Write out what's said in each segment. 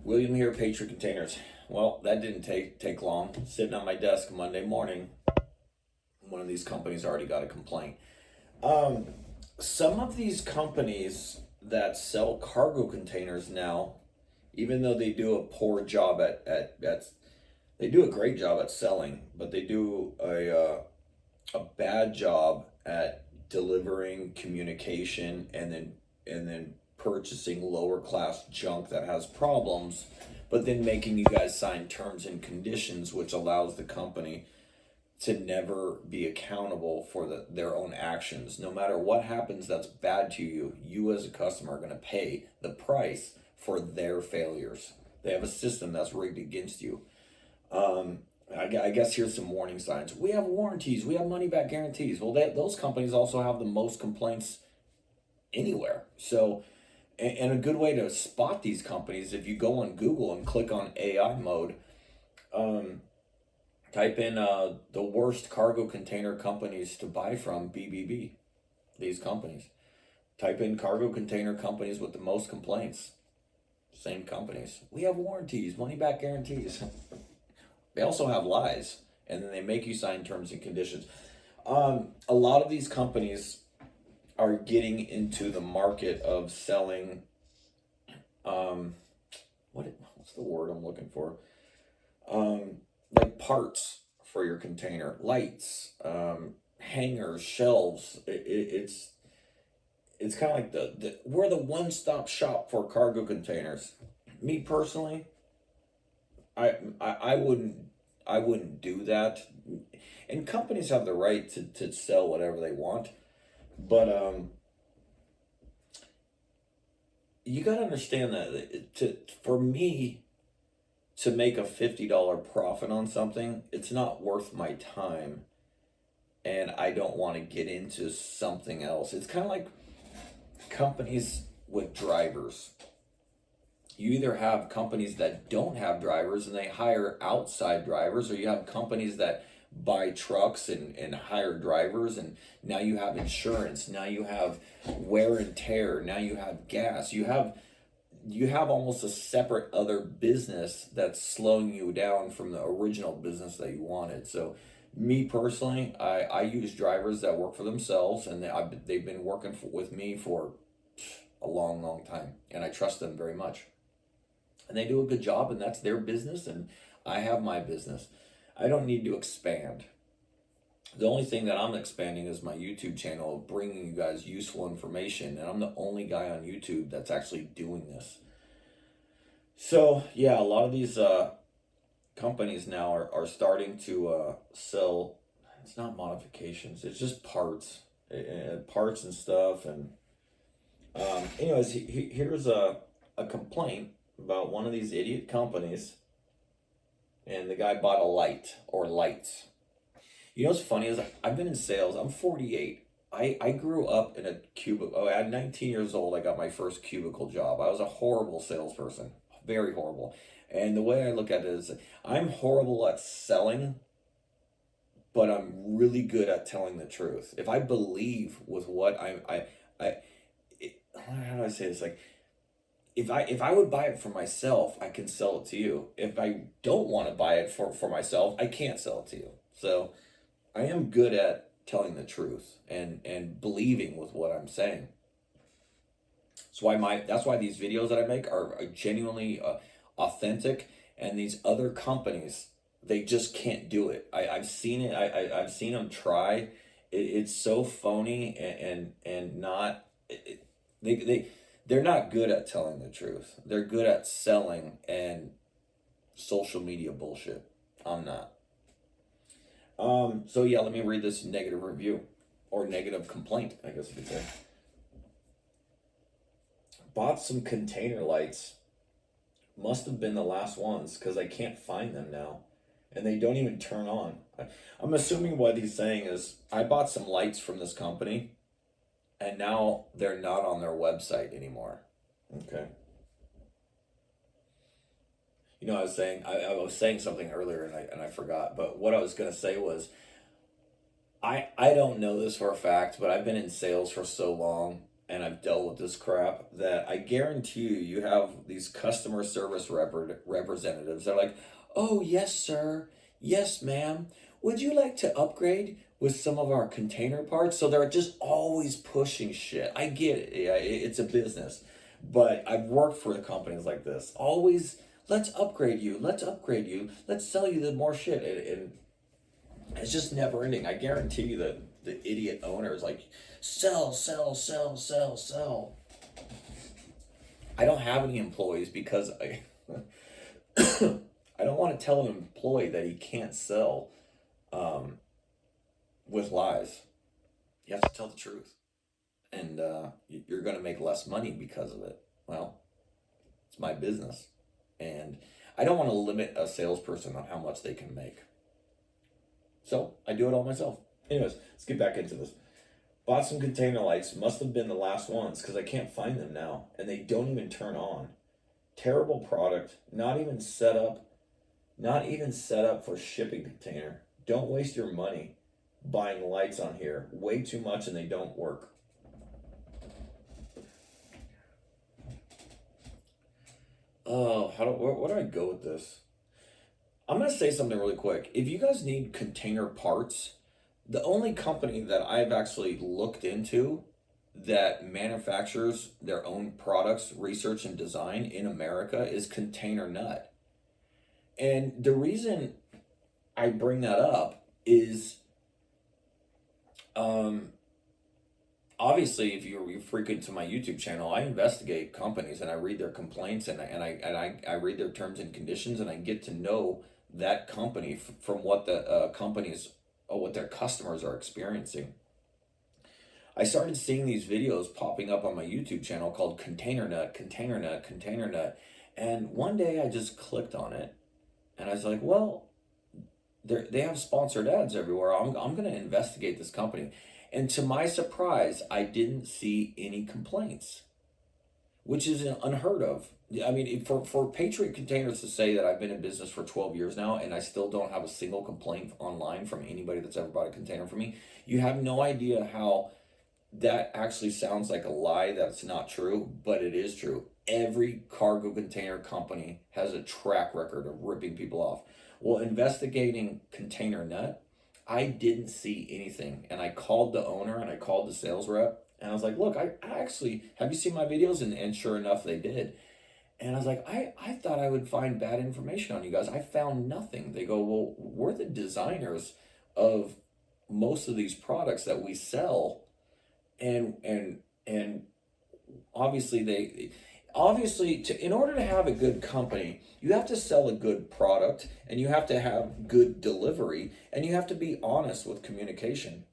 William here, Patriot Containers. Well, that didn't take long. Sitting on my desk Monday morning, one of these companies already got a complaint. Um, some of these companies that sell cargo containers now, even though they do a poor job at they do a great job at selling, but they do a bad job at delivering communication and then purchasing lower class junk that has problems, but then making you guys sign terms and conditions which allows the company to never be accountable for their own actions. No matter what happens that's bad to you, you as a customer are going to pay the price for their failures. They have a system that's rigged against you. um, I guess here's some warning signs. We have warranties. We have money back guarantees. Well, those companies also have the most complaints anywhere. So, and a good way to spot these companies, if you go on Google and click on AI mode, um, type in the worst cargo container companies to buy from, BBB, these companies. Type in cargo container companies with the most complaints. Same companies. We have warranties, money back guarantees. They also have lies, and then they make you sign terms and conditions. A lot of these companies are getting into the market of selling. Um, what's the word I'm looking for? Um, like parts for your container, lights, hangers, shelves. It's kind of like the we're the one stop shop for cargo containers. Me personally, I wouldn't do that. And companies have the right to sell whatever they want, but you got to understand that for me to make a $50 profit on something, it's not worth my time, and I don't want to get into something else. It's kind of like companies with drivers. You either have companies that don't have drivers and they hire outside drivers, or you have companies that buy trucks and hire drivers, and now you have insurance, now you have wear and tear, now you have gas. You have almost a separate other business that's slowing you down from the original business that you wanted. So me personally, I use drivers that work for themselves, and they've been working with me for a long, long time, and I trust them very much. And they do a good job, and that's their business, and I have my business. I don't need to expand. The only thing that I'm expanding is my YouTube channel, bringing you guys useful information, and I'm the only guy on YouTube that's actually doing this. So yeah, a lot of these companies now are starting to sell. It's not modifications; it's just parts, parts and stuff. And anyways, here's a complaint about one of these idiot companies, and the guy bought a light or lights. You know what's funny is I've been in sales. I'm 48. I grew up in a cubicle. Oh, at 19 years old, I got my first cubicle job. I was a horrible salesperson, very horrible. And the way I look at it is, I'm horrible at selling, but I'm really good at telling the truth. If I believe with what I how do I say this? Like, if I would buy it for myself, I can sell it to you. If I don't want to buy it for myself, I can't sell it to you. So I am good at telling the truth and believing with what I'm saying. That's why these videos that I make are genuinely authentic, and these other companies, they just can't do it. I've seen it. I've seen them try. It's so phony and not. They're not good at telling the truth. They're good at selling and social media bullshit. I'm not. So yeah, let me read this negative review, or negative complaint, I guess you could say. Bought some container lights. Must have been the last ones because I can't find them now, and they don't even turn on. I'm assuming what he's saying is I bought some lights from this company, and now they're not on their website anymore. Okay. You know, I was saying something earlier, and I forgot. But what I was gonna say was, I don't know this for a fact, but I've been in sales for so long. and I've dealt with this crap, that I guarantee you have these customer service representatives. They're like, "Oh, yes, sir. Yes, ma'am. Would you like to upgrade with some of our container parts?" So they're just always pushing shit. I get it. Yeah, it's a business. But I've worked for companies like this. Always, let's upgrade you. Let's upgrade you. Let's sell you the more shit. And it's just never ending. I guarantee you that the idiot owner is like, sell, sell, sell, sell, sell. I don't have any employees because I don't want to tell an employee that he can't sell um, with lies. You have to tell the truth, and you're going to make less money because of it. Well, it's my business, and I don't want to limit a salesperson on how much they can make. So I do it all myself. Anyways, let's get back into this. Bought some container lights, must have been the last ones because I can't find them now, and they don't even turn on. Terrible product, not even set up for shipping container. Don't waste your money buying lights on here. Way too much and they don't work. Oh, where do I go with this? I'm gonna say something really quick. If you guys need container parts, the only company that I've actually looked into that manufactures their own products, research and design in America is Container Nut. And the reason I bring that up is um, obviously if you frequent to my YouTube channel, I investigate companies and I read their complaints and I read their terms and conditions and I get to know that company from what the companies or what their customers are experiencing. I started seeing these videos popping up on my YouTube channel called Container Nut, Container Nut, Container Nut. And one day I just clicked on it and I was like, well, they have sponsored ads everywhere. I'm going to investigate this company. And to my surprise, I didn't see any complaints, which is unheard of. I mean, for Patriot Containers to say that I've been in business for 12 years now and I still don't have a single complaint online from anybody that's ever bought a container from me, you have no idea how that actually sounds like a lie that's not true, but it is true. Every cargo container company has a track record of ripping people off. Well, investigating Container Nut, I didn't see anything. And I called the owner and I called the sales rep and I was like, look, I actually, have you seen my videos? And sure enough, they did. And I was like, I thought I would find bad information on you guys. I found nothing. They go, well, we're the designers of most of these products that we sell. And obviously in order to have a good company, you have to sell a good product and you have to have good delivery and you have to be honest with communication.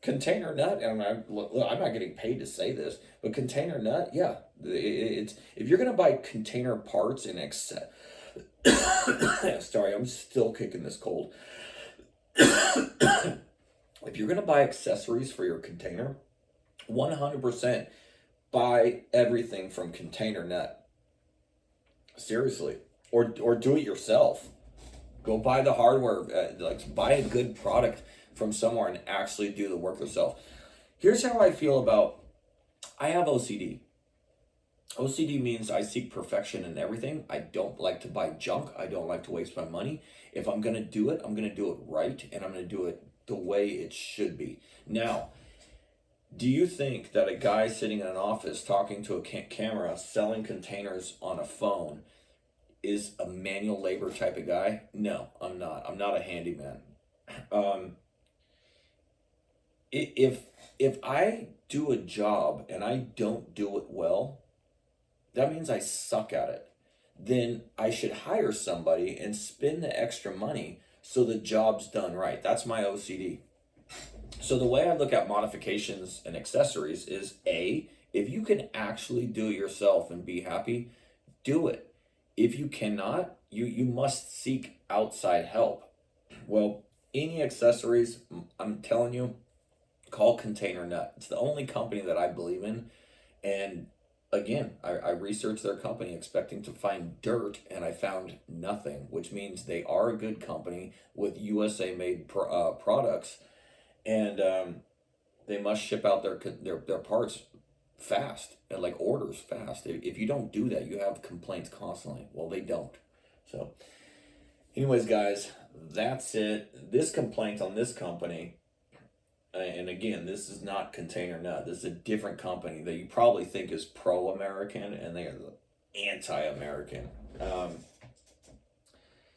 Container Nut, and I'm not getting paid to say this, but Container Nut, yeah, it's if you're gonna buy container parts in excess. Sorry, I'm still kicking this cold. If you're gonna buy accessories for your container, 100% buy everything from Container Nut. Seriously, or do it yourself. Go buy the hardware. Like buy a good product from somewhere and actually do the work yourself. Here's how I feel about. I have OCD. OCD means I seek perfection in everything. I don't like to buy junk. I don't like to waste my money. If I'm gonna do it, I'm gonna do it right, and I'm gonna do it the way it should be. Now, do you think that a guy sitting in an office talking to a camera selling containers on a phone is a manual labor type of guy? No, I'm not. I'm not a handyman. Um, if I do a job and I don't do it well, that means I suck at it. Then I should hire somebody and spend the extra money so the job's done right. That's my OCD. So the way I look at modifications and accessories is A, if you can actually do it yourself and be happy, do it. If you cannot, you must seek outside help. Well, any accessories, I'm telling you, call Container Nut. It's the only company that I believe in. And again, I researched their company expecting to find dirt and I found nothing, which means they are a good company with USA made products, and they must ship out their parts fast and like orders fast. If you don't do that, you have complaints constantly. Well, they don't. So, anyways, guys, that's it. This complaint on this company, and again, this is not Container Nut. This is a different company that you probably think is pro-American, and they are anti-American.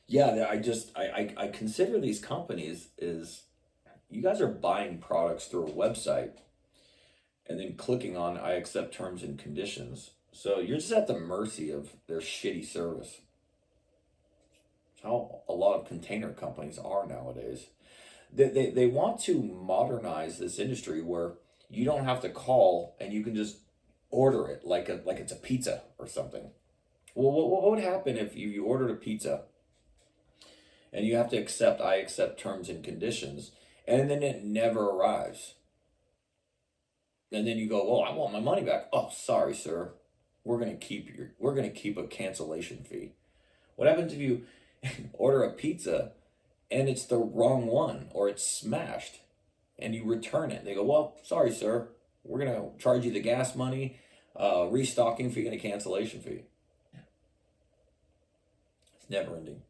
Yeah, I consider these companies is you guys are buying products through a website and then clicking on I accept terms and conditions. So you're just at the mercy of their shitty service. It's how a lot of container companies are nowadays. They want to modernize this industry where you don't have to call and you can just order it like it's a pizza or something. Well, what would happen if you ordered a pizza and you have to I accept terms and conditions, and then it never arrives? And then you go, "Oh, I want my money back." "Oh, sorry, sir. We're gonna keep a cancellation fee." What happens if you order a pizza and it's the wrong one or it's smashed and you return it? They go, "Well, sorry, sir. We're gonna charge you the gas money, restocking fee, and a cancellation fee." It's never ending.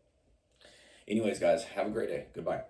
Anyways, guys, have a great day. Goodbye.